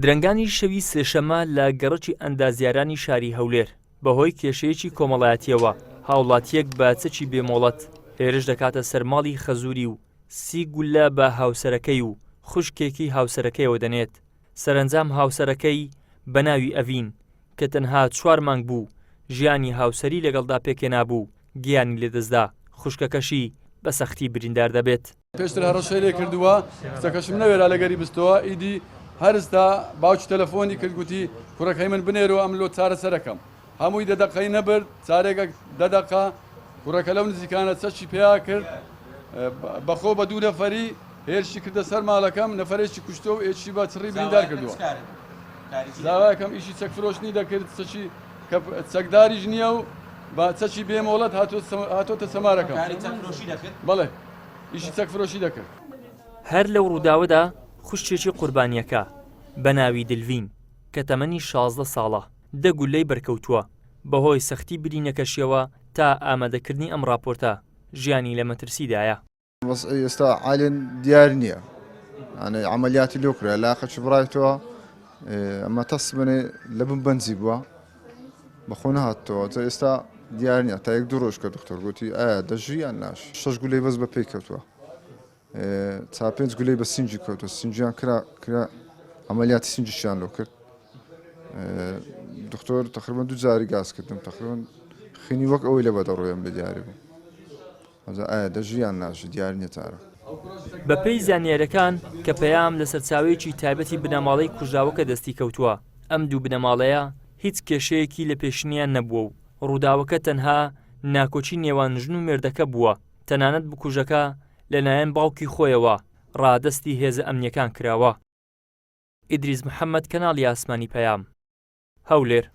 درەنگانی شەوی سێشەممە لە گەڕەکی ئەندازیارانی شاری هەولێر بەهۆی کێشەیەکی کۆمەڵایەتیەوە هاوڵاتیەک بە چەکی بێمۆڵەت هێرش دەکاتە سەر ماڵی خەزووری و 30 گولە بە هاوسەرەکەی و خوشکێکی هاوسەرەکەیەوە دەنێت. سەرنجام هاوسەرەکەی بە ناوی ئەڤین کە تەنها 4 مانگ بوو ژیانی هاوسەری لەگەڵدا پێکێنابوو گیانی لێدەستدا، خوشکەکەشی بە سەختی بریندار دەبێت. پێشتر هەڕەشەی لێ کردووە کچەکەشم نەوێرا لەگەری بستەوە ئیدی هەرستا باوچ تەلەفۆنی کرد گوتی کوڕەکەی من بنێرەوە ئەم لۆ چارەسەرەکەم هەمووی دەدەقەی نەبرد چارێکە دەدەقا کوڕەکە لەو نزیکانە چەشی پێیا کرد بەخۆ بە دوو نەفەری هێرشی کردە سەر ماڵەکەم نەفرێکی کوشتە و ئێچی بە چڕی بریندار کردووە. زاوایەکەم ئیشی چەکفرۆشتنی دەکرد چەکی چەکداریش نییە و با چەکی بێمۆڵەت هاتۆتە سەمارەکەم. بەڵێ ئیشی چەکفرۆشی دەکرد. هەر لەو ڕووداوەدا خوشکێکی قوربانیەکە بە ناوی دلڤین کە تەمەنی 16 ساڵە 10 گولەی بەرکەوتووە بەهۆی سەختی برینەکەشیەوە تا ئامادەکردنی ئەم راپۆرتە ژیانی لە مەترسیدایە. ئێستا عالێن دیار نییە عملیاتی لێ کرا لاقەچ بڕایەوە ئەمە تەس بنێ لە بم بەنجی بووە بەخۆ نەهاتەوە ئێستا دیار نییە تا 1-2 ڕۆژ کە دکتۆر گوتی ئایا دەژی یان ناش 6 گولەی بەس بە پێی کەوتووە تا 5 گولەی بە سینجی کەوتوە سینجیان کرا عملیاتی سینجیشیان لۆ کرد. دکتۆر تقریبا 2 جاری گاز کردم تقریبا خینی وەک ئەوەی لە بەدەڕۆیان بە دیاری بوو ئایا دەژی یان ناژی دیار نییە تارە. بەپێی زانیاریەکان کە پەیام لە سەرچاوەیەکی تایبەتی بنەماڵەی کوژراوەکە دەستی کەوتووە ئەم دوو بنەماڵەیە هیچ کێشەیەکی لە پێشنیان نەبووە و ڕووداوەکە تەنها ناکۆچی نێوان ژن و مێردەکە بووە. تەنانەت بکوژەکە لەلایەن باوکی خۆیەوە ڕادەستی هێزە ئەمنیەکان کراوە. ئیدریس محەممەد، کەناڵی ئاسمانی پەیام، هەولێر.